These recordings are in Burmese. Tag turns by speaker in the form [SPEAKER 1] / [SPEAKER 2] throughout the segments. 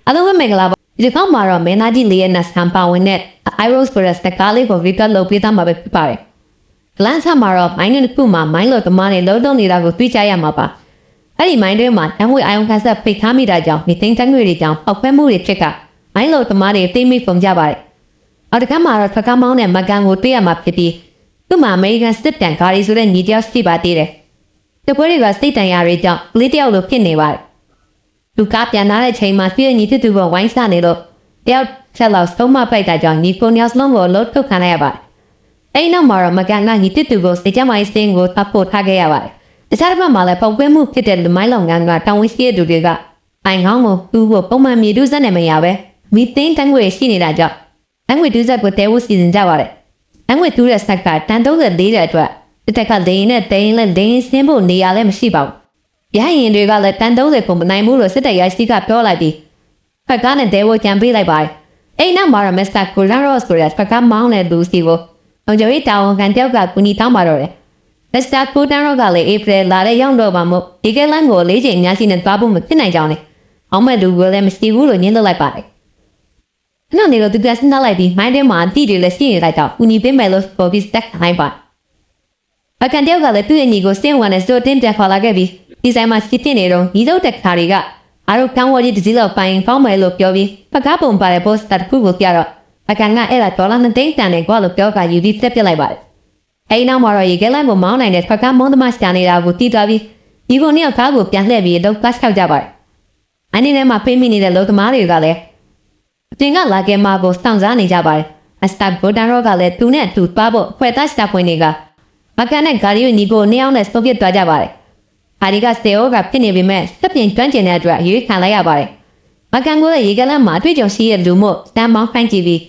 [SPEAKER 1] အလုံးဝမင်္ဂလာပါဒီကောင်မှာတော့မင်းသားကြီးလေးရဲ့နတ်ဆန်ပါဝင်တဲ့ Iros Forest တကားလေးကို record လုပ်ပေးသားမှာပဲဖြစ်ပါတယ်။ glance မှာတော့ mine တစ်ခုမှာ mine လို့တမနဲ့လုံးလုံးနေတာကိုတွေ့ကြရမှာပါ။အဲ့ဒီ mine တွေမှာတံငွေအာယုံခန်းဆက်ဖိတ်ထားမိတာကြောင့်ဒီသိန်းတံငွေတွေကြောင့်ပောက်ခွဲမှုတွေဖြစ်က mine လို့တမတွေသိမိပုံကြပါတယ်။အော်တကမှာတော့ထကမောင်းနဲ့မကန်ကိုတွေ့ရမှာဖြစ်ပြီးသူ့မှာ American စစ်တန်ကားရီဆိုတဲ့ညီတယောက်ရှိပါသေးတယ်။တပွဲတွေကစိတ်တန်ရာတွေကြောင့်ကလေးတယောက်လိုဖြစ်နေပါတယ်။လူကပြန်လာတဲ့ချိန်မှာပြည့်ညီတူကိုဝိုင်းစားနေလို့တယောက်ချက်လောက်ဆုံးမပိုက်တာကြောင့်ညီကိုညောင်စလုံးကိုလှုပ်ထုတ်ခံလိုက်ရပါတယ်။အဲ့နောက်မှာတော့မကန်ကညီတူကိုစိတ်ကြမ်းမိုင်းစင်းကိုတပ်ဖို့ထားခဲ့ရပါတယ်။တခြားတစ်ဖက်မှာလည်းပောက်ကွဲမှုဖြစ်တဲ့လူမိုင်းလောင်ငန်းကတောင်ဝင်းရှိတဲ့သူတွေကအိုင်ငောင်းကိုသူ့ကိုပုံမှန်မြေတူးစက်နဲ့မရပဲမီသိန်းတန်းငွေရှိနေတာကြောင့်တန်းငွေတူးစက်ကိုတဲဖို့စီစဉ်ကြပါတယ်။တန်းငွေတူးတဲ့ဆက်ကတန်34တဲ့အတွက်တစ်တက်ကလိန်နဲ့တိန်နဲ့လိန်ဆင်းဖို့နေရာလည်းမရှိပါဘူး။ရဟရင်တွေကလည်းတန်30ကိုမနိုင်ဘူးလို့စစ်တပ်ရရှိကပြောလိုက်ပြီးဖက်ကားနဲ့တဲဖို့ကြံပေးလိုက်ပါတယ်။အိမ်နောက်မှာတော့မစ္စတာကိုလန်ရော့စ်ကိုရဖက်ကားမောင်းတဲ့လူစီကိုအောင်ကျော်ရီတောင်ကန်တယောက်ကကူညီတောင်းပါတော့တယ်။မစ္စတာကိုတန်ရော့ကလည်းဧပြီလာတဲ့ရောက်တော့မှမို့ဒီကလန်ကို၄ချိန်များရှိနေသွားဖို့မဖြစ်နိုင်ကြောင်းလေ။အောင်မဲ့လူကလည်းမရှိဘူးလို့ညင်းလိုက်ပါတယ်။နောက်နေတော့သူကစဉ်းစားလိုက်ပြီးမိုင်းထဲမှာအတီးတွေလည်းရှိနေလိုက်တော့ကူညီပေးမယ်လို့ပေါ်ပြီးတက်ခိုင်းပါ။အကန်တယောက်ကလည်းသူ့ရဲ့ညီကိုစင်ဝန်နဲ့စတိုတင်ပြန်ခေါ်လာခဲ့ပြီးဒီဆိုင်မှာစစ်တင်နေတော့ညီတို့တက်ခါတွေကအားတို့ကောင်းဝကြီးတစ်စီးလောက်ပိုင်ပေါင်းမယ်လို့ပြောပြီးပကားပုံပါတဲ့ post တစ်ခုကိုပြတော့အကန်ကအဲ့ဒါဒေါ်လာ2သိန်းတန်နဲ့ကွာလို့ပြောကယူပြီးတက်ပြလိုက်ပါတယ်။အဲ့နောက်မှာတော့ရေကလန်ကိုမောင်းနိုင်တဲ့ပကားမုံသမားစတန်နေတာကိုတီးသွားပြီးဒီကိုနှစ်ယောက်ကားကိုပြန်လှည့်ပြီးတော့ကတ်ချောက်ကြပါတယ်။အနေနဲ့မှဖိမိနေတဲ့လူသမားတွေကလည်းအတင်ကလာကဲမာကိုစောင့်စားနေကြပါတယ်။အစတာဘိုဒန်ရောကလည်းသူနဲ့သူသွားဖို့ဖွဲ့သားစတာပွင့်တွေကမကန်နဲ့ဂါရီကိုညီကိုနှစ်ယောက်နဲ့စုပ်ပြစ်သွားကြပါတယ်။ဟာဒီကစတေအိုကဖြစ်နေပေမဲ့စပြင်းကျွမ်းကျင်တဲ့အတွက်ရွေးခံလိုက်ရပါတယ်။မကန်ကိုလည်းရေကလန်မှာအတွေ့အကြုံရှိတဲ့လူမို့တန်မောင်းခိုင်းကြည့်ပြီး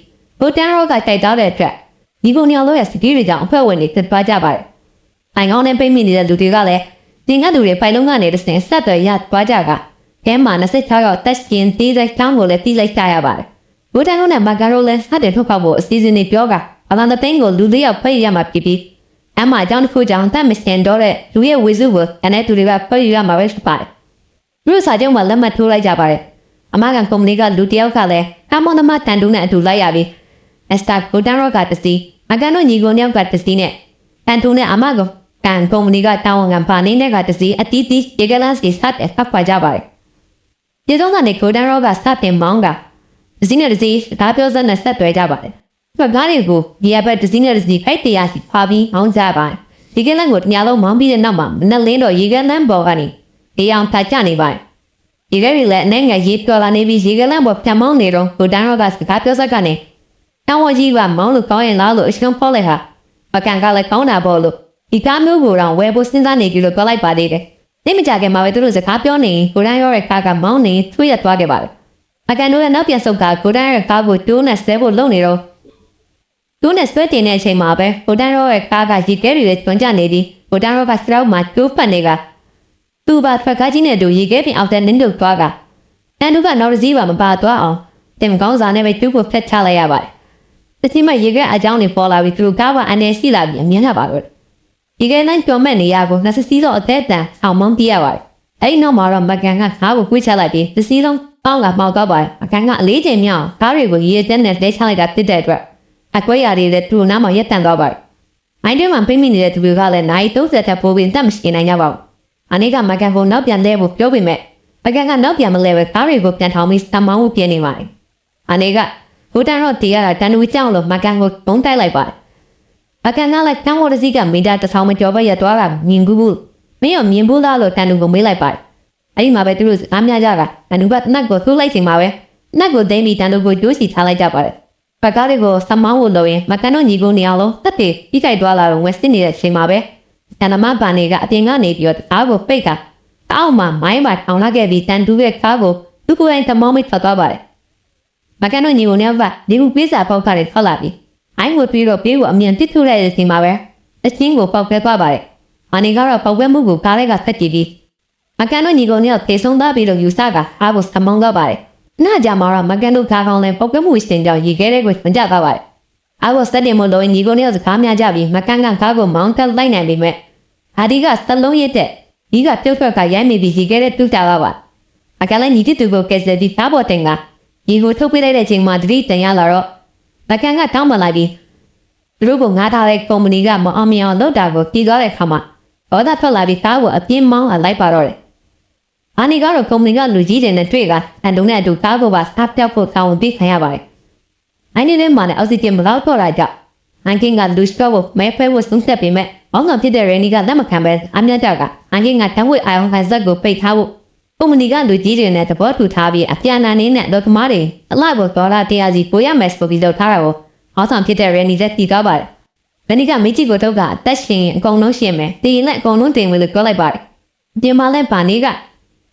[SPEAKER 1] ဘိုဒန်ရောကတိုက်တော့တဲ့အတွက်ညီကိုနှစ်ယောက်လုံးရဲ့စကီးတွေကြောင့်အဖွဲ့ဝင်တွေတက်သွားကြပါတယ်။အိုင်ကောင်းနဲ့ပိတ်မိနေတဲ့လူတွေကလည်းတင်ကသူတွေပိုင်လုံးကနေတစ်စင်ဆက်သွယ်ရသွားကြကအဲမှာ26ရောက်တက်ရှင်တီးတဲ့ချောင်းကိုလည်းတီးလိုက်ကြရပါတယ်။ဘိုဒန်နဲ့မကန်ရိုလည်းစတဲ့ထုတ်ဖောက်ဖို့အစီအစဉ်တွေပြောကအလန်တဲ့တင်းကိုလူလေးယောက်ဖိတ်ရမှာဖြစ်ပြီးအမအကြောင်းတစ်ခုကြောင့်တတ်မစင်တော့တဲ့လူရဲ့ဝေစုကိုအနေသူတွေကဖိတ်ရမှာပဲဖြစ်ပါတယ်။လူစားကြောင့်မှလက်မှတ်ထိုးလိုက်ကြပါတယ်။အမကန်ကုမ္ပဏီကလူတယောက်ကလည်းကာမွန်သမားတန်တူးနဲ့အတူလိုက်ရပြီးအစတာဘိုဒန်ရောကတစီမကန်တို့ညီကိုနှစ်ယောက်ကတစီနဲ့တန်တူးနဲ့အမကကန်ကုမ္ပဏီကတာဝန်ခံပါနေတဲ့ကတစီအတီးတီးရေကလန်စီစတ်ဖတ်ပါကြပါတယ်။ဒီတော့ကနေဘိုဒန်ရောကစတင်မောင်းကတစီနဲ့တစီဒါပြောစနဲ့ဆက်သွဲကြပါတယ်။ကားတွေကိုဒီအပတ်တစီနဲ့တစီဖိုက်တရားစီဖာပြီးမောင်းကြပါတယ်။ဒီကလန်ကိုညလုံးမောင်းပြီးတဲ့နောက်မှာနက်လင်းတော့ရေကလန်ပေါ်ကနေဒီအောင်ထားကြနေပါတယ်။ဒီကလေးလည်းအနေငယ်ရေးပြောလာနေပြီးရေကလန်ပေါ်ပြန်မောင်းနေတော့ဘိုဒန်ရောကစကားပြောစကနေတောင်ဝကြီးကမောင်းလို့ကောင်းရင်လားလို့အရှင်ဖော်လိုက်ဟာပကံကလည်းကောင်းတာပေါ့လို့ဒီကားမျိုးကိုတော့ဝယ်ဖို့စဉ်းစားနေပြီလို့ပြောလိုက်ပါသေးတယ်။သိမကြခင်မှာပဲသူတို့စကားပြောနေကိုဒန်ရောရဲ့ကားကမောင်းနေထွေးရသွားခဲ့ပါတယ်။ပကံတို့ရဲ့နောက်ပြန်ဆုတ်ကကိုဒန်ရဲ့ကားကိုတိုးနဲ့ဆဲဖို့လုပ်နေတော့တိုးနဲ့ဆွဲတင်တဲ့အချိန်မှာပဲကိုဒန်ရောရဲ့ကားကရေခဲတွေနဲ့ကျွမ်းကျနေပြီးကိုဒန်ရောကစရောက်မှာတိုးဖက်နေကသူ့ဘာဖက်ကားကြီးနဲ့တူရေခဲပြင်အောက်တဲ့နင်းတို့သွားကတန်တူကနောက်တစ်စီးပါမပါသွားအောင်တင်ကောင်းစားနဲ့ပဲသူ့ကိုဖက်ချလိုက်ရပါတယ်။တတိမရေခဲအကြောင်းတွေပေါ်လာပြီးသူတို့ကားကအန်နေရှိလာပြီးအမြင်ရပါတော့ဒီကဲနိုင်ပြောမဲ့နေရကိုနှစ်စီးတော့အသက်တန်အောင်မောင်းပြရပါတယ်။အဲ့နောက်မှာတော့မကန်ကငါ့ကိုကွေးချလိုက်ပြီးတစ်စီးလုံးပေါင်းကမှောက်တော့ပါတယ်။မကန်ကအလေးချိန်မြောင်ကားတွေကိုရေတက်နဲ့လဲချလိုက်တာဖြစ်တဲ့အတွက်အကွဲရာတွေလည်းသူ့နားမှာရက်တန်သွားပါတယ်။အိုင်းတွေမှာပြိမိနေတဲ့သူတွေကလည်းနိုင်30ထပ်ပိုးပြီးတတ်မရှိနိုင်ကြပါဘူး။အနေကမကန်ကိုနောက်ပြန်လဲဖို့ပြောပေမဲ့မကန်ကနောက်ပြန်မလဲပဲကားတွေကိုပြန်ထောင်ပြီးစမောင်းဖို့ပြင်နေပါတယ်။အနေကဘိုတန်တော့တီးရတာတန်တူကြောင်လို့မကန်ကိုပုံတိုက်လိုက်ပါတယ်။အကန်ကလည်းကံဝရစီကမီတာ1000မကျော်ပဲရသွားတာမြင်ဘူးမင်းရောမြင်ဘူးလားလို့တန်တူကိုမေးလိုက်ပါတယ်။အဲဒီမှာပဲသူတို့အားများကြတာတန်တူကနတ်ကိုထိုးလိုက်ချိန်မှာပဲနတ်ကိုသိမ်းပြီးတန်တူကိုကျိုးစီထားလိုက်ကြပါတယ်။ပကားတွေကိုစမောင်းဖို့လို့ရင်မကန်တို့ညီကိုနေအောင်လို့တက်တေပြီးကြိုက်သွားလာတော့ဝက်စစ်နေတဲ့ချိန်မှာပဲတန်တမဘာနေကအပြင်ကနေပြီးတော့အားကိုပိတ်ကအောက်မှာမိုင်းပါထောင်လာခဲ့ပြီးတန်တူရဲ့ကားကိုသူ့ကိုယ်တိုင်သမောင်းမိထွက်သွားပါတယ်။မကန်တို့ညီကိုနေကဒီခုပေးစာပေါက်ခါတွေထွက်လာပြီးအိုင်းကိုပြီးတော့ပေးကိုအမြန်တစ်ထုလိုက်တဲ့ချိန်မှာပဲအချင်းကိုပေါက်ခဲသွားပါတယ်။အနေကတော့ပေါက်ကွဲမှုကိုကားလေးကဖက်ကြည့်ပြီးမကန်တို့ညီကုန်းနဲ့ဖေဆုံးသားပြီးတော့ယူဆကအားကိုစမောင်းတော့ပါတယ်။နားကြမှာတော့မကန်တို့ကားကောင်းလဲပေါက်ကွဲမှုရှင်ကြောင့်ရေခဲတဲ့ကိုဝင်ကြသွားပါတယ်။အားကိုစက်တင်မလို့ညီကုန်းနဲ့စကားများကြပြီးမကန်ကကားကိုမောင်းတက်လိုက်နိုင်ပေမဲ့ဟာဒီကစလုံးရစ်တဲ့ဒီကပြုတ်ထွက်ကရိုင်းမိပြီးရေခဲတဲ့တူးတာပါ။မ ကလည်းညီတူကိုကဲဆယ်ပြီးကားပေါ်တင်ကညီကိုထုတ်ပေးလိုက်တဲ့အချိန်မှာတတိတန်ရလာတော့မကန်ကတောင်းပန်လိုက်ပြီးသူတို့ကငါထားတဲ့ကုမ္ပဏီကမအောင်မြင်အောင်လုပ်တာကိုတီးသွားတဲ့ခါမှာဒေါသထွက်လာပြီးကားကိုအပြင်းမောင်းလိုက်ပါတော့တယ်။အာနီကတော့ကုမ္ပဏီကလူကြီးတွေနဲ့တွေ့ကအန်တုံနဲ့အတူကားကိုပါစားပြောက်ဖို့တောင်းပေးခံရပါတယ်။အိုင်းနေမှာလည်းအောက်ဆီဂျင်မလောက်တော့တာကြောင့်အန်ကင်းကလူစတော့ကိုမဲဖွဲဖို့ဆုံးဖြတ်ပေမဲ့ဘောင်းကဖြစ်တဲ့ရန်နီကလက်မခံပဲအမြတ်တာကအန်ကင်းကတန်းဝစ်အာယုံခံဇက်ကိုပိတ်ထားဖို့ကုမ္ပဏီကလူကြီးတွေနဲ့သဘောတူထားပြီးအပြန်အလှန်နဲ့ဒေါ်သမားတွေအလိုက်ကိုဒေါ်လာ100စီပိုရမယ်ဆိုပြီးလုပ်ထားတာကိုဟောဆောင်ဖြစ်တဲ့ရန်နီလက်တီသွားပါတယ်။ရန်နီကမိကြီးကိုတော့ကအသက်ရှင်အကုန်လုံးရှင်မယ်တည်ရင်လည်းအကုန်လုံးတင်ဝင်လို့ပြောလိုက်ပါတယ်။ဒီမှာလည်းဗာနေက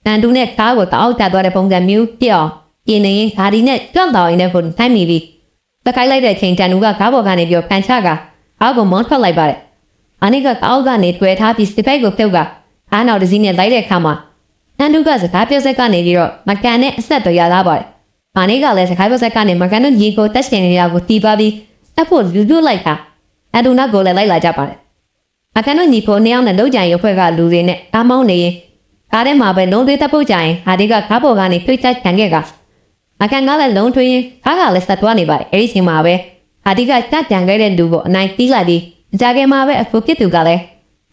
[SPEAKER 1] တန်တူနဲ့ကားကိုတောက်တက်သွားတဲ့ပုံစံမျိုးပြောင်းပြင်းနေရင်ဓာဒီနဲ့ကြောက်တော်ရင်လည်းကိုထိုင်းမိပြီးတခိုင်းလိုက်တဲ့အချိန်တန်တူကကားပေါ်ကနေပြီးဖန်ချကအောက်ကိုမောင်းထွက်လိုက်ပါတယ်။အနိကအောက်ကနေတွေ့ထားပြီးစပိုက်ကိုပြုတ်ကအားနောက်တစ်စီးနဲ့လိုက်တဲ့အခါမှာတန်တူကစကားပြောဆက်ကနေပြီးတော့မကန်နဲ့အဆက်တော်ရလာပါတယ်။အနိကလည်းစကားပြောဆက်ကနေမကန်တို့ညီကိုတက်ရှင်နေတာကိုတီးပါပြီးအဖို့လူလိုက်တာအဒူနာကိုလည်းလိုက်လာကြပါတယ်။မကန်တို့ညီကိုနှစ်ယောက်နဲ့လုံးကြံရုပ်ဖွဲ့ကလူတွေနဲ့ကားမောင်းနေရင်ကားထဲမှာပဲလုံးသွေးတပ်ပုတ်ကြရင်ဟာဒီကကားပေါ်ကနေတွေ့ချခံခဲ့ကအကန်ကလည်းလုံးထွေးရင်ကားကလည်းဆက်သွားနေပါတယ်။အဲဒီချိန်မှာပဲဟာဒီကတတ်ကြံခဲ့တဲ့လူကိုအနိုင်တီးလိုက်ပြီးအကြခဲ့မှာပဲအခုပြစ်သူကလည်း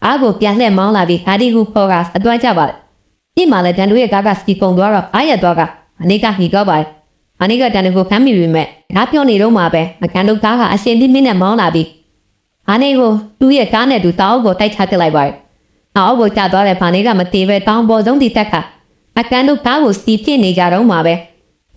[SPEAKER 1] အားကိုပြန်လှည့်မောင်းလာပြီးဟာဒီကူဖော်ကအသွမ်းကြပါတယ်။ဒီမှာလည်းတန်တူရဲ့ကားကစကီပုံသွားတော့အားရသွားကအနိကဟီကောက်ပါတယ်။အနိကတန်တူကိုဖမ်းမိပြီမဲ့ငါပြောနေတော့မှာပဲမကန်တို့ကားကအစင်တိမင်းနဲ့မောင်းလာပြီးအနိကိုသူ့ရဲ့ကားနဲ့သူတောင်းကိုတိုက်ချပစ်လိုက်ပါတယ်။အောက်ကိုကျသွားတဲ့ဖာနေကမတေးပဲတောင်းပေါ်ဆုံးတိတက်ကအကန်တို့ကားကိုစီးပြစ်နေကြတော့မှာပဲ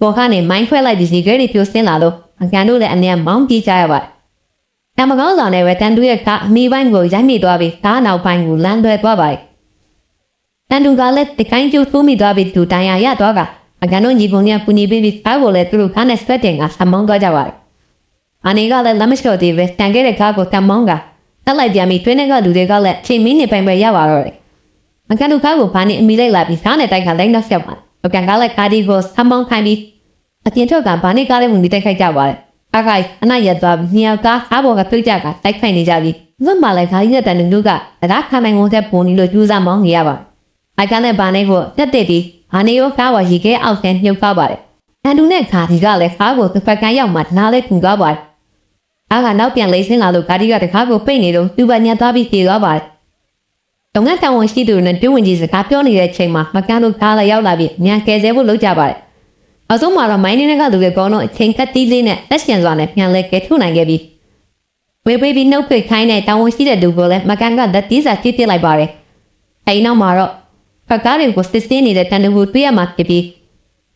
[SPEAKER 1] ပေါ်ကနေမိုင်းခွဲလိုက်ပြီးစီကဲတွေပြိုစင်းလာလို့အကန်တို့လည်းအနည်းမောင်းပြေးကြရပါတယ်။တမကောင်းဆောင်နဲ့ပဲတန်တူရဲ့ကအမီပိုင်းကိုရိုက်မိသွားပြီးကားနောက်ပိုင်းကိုလမ်းလွဲသွားပါတယ်။တန်တူကလည်းတကိုင်းကျိုးထိုးမိသွားပြီးသူတန်ရာရသွားကအကန်တို့ညီပုံနဲ့ပူညီပြီးကားကိုလည်းသူတို့ကားနဲ့စပက်တင်ကဆမောင်းသွားကြပါတယ်။အနေကလည်းလက်မလျှော့သေးပဲတန်ခဲ့တဲ့ကားကိုတမောင်းကတက်လိုက်ပြန်ပြီးတွင်းထဲကလူတွေကလည်းချိန်မင်းနေပိုင်ပဲရပါတော့တယ်။အကန်တို့ကားကိုဘာနဲ့အမီလိုက်လာပြီးကားနဲ့တိုက်ခါလိုက်နောက်ဆက်ပါတယ်။အကန်ကလည်းကားဒီကိုဆမောင်းခိုင်းပြီးအပြင်ထွက်ကဘာနဲ့ကားလေးဝင်ပြီးတိုက်ခိုက်ကြပါတယ်။အခါအနာရသွားပြီးညောင်ကားကားပေါ်ကပြုတ်ကြကတိုက်ခိုက်နေကြပြီးဇွတ်မှလည်းခါကြီးတဲ့တန်လူကတရားခံနိုင်ဝန်တဲ့ပုံကြီးလိုကျူးစားမောင်းနေရပါတယ်။အကန်နဲ့ဘာနဲ့ကိုတက်တဲ့ပြီးဘာနဲ့ရောကားဝရီခဲအောက်ထဲမြုပ်သွားပါတယ်။အန်တူနဲ့ခါဒီကလည်းကားကိုတစ်ဖက်ကရောက်မှနားလေးကူသွားပါတယ်။အားကနောက်ပြန်လေးဆင်းလာလို့ကားဒီကတကားကိုပိတ်နေတော့သူ့ဘာညက်သွားပြီးပြေသွားပါတယ်။တုံငန်းတောင်ဝန်ရှိသူနဲ့တွင်းဝင်ကြီးစကားပြောနေတဲ့အချိန်မှာမကန်တို့ကားလည်းရောက်လာပြီးမြန်ကယ်ဆယ်ဖို့လုပ်ကြပါတယ်။အဆုံးမှာတော့မိုင်းနေတဲ့ကလူတွေကောင်းတော့အချိန်ကတိလေးနဲ့လက်ရှင်စွာနဲ့ပြန်လဲကဲထုတ်နိုင်ခဲ့ပြီးဝေပေးပြီးနှုတ်ပိတ်ခိုင်းတဲ့တောင်ဝန်ရှိတဲ့လူကိုလည်းမကန်ကလက်တီးစာပြစ်လိုက်ပါတယ်။အဲဒီနောက်မှာတော့ဖကားတွေကိုစစ်ဆေးနေတဲ့တန်တူကိုတွေ့ရမှာဖြစ်ပြီး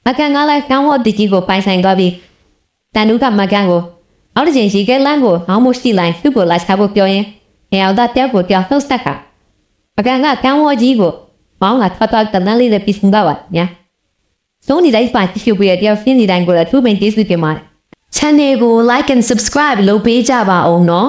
[SPEAKER 1] မကန်ကလည်းကောင်းဝတ်တီကြီးကိုပိုင်ဆိုင်သွားပြီးတန်တူကမကန်ကိုအောက်တစ်ချိန်ရှိကဲလန်းကိုဟောင်းမှုရှိလိုက်သူ့ကိုလိုက်ချဖို့ပြောရင်ဟဲအောင်သားတယောက်ကိုတယောက်နှုတ်ဆက်ကမကန်ကကောင်းဝတ်ကြီးကိုမောင်းလာထွက်သွားတန်းလေးနဲ့ပြီးဆုံးသွားပါညာဆုံးနေလိုက်ပါကြည့်ရှုပေးတဲ့တယောက်ရှင်းနေတိုင်းကိုလည်းသူ့ပင်ကျေးဇူးတင်ပါတယ် Channel ကို like and subscribe လုပ်ပေးကြပါအောင်နော်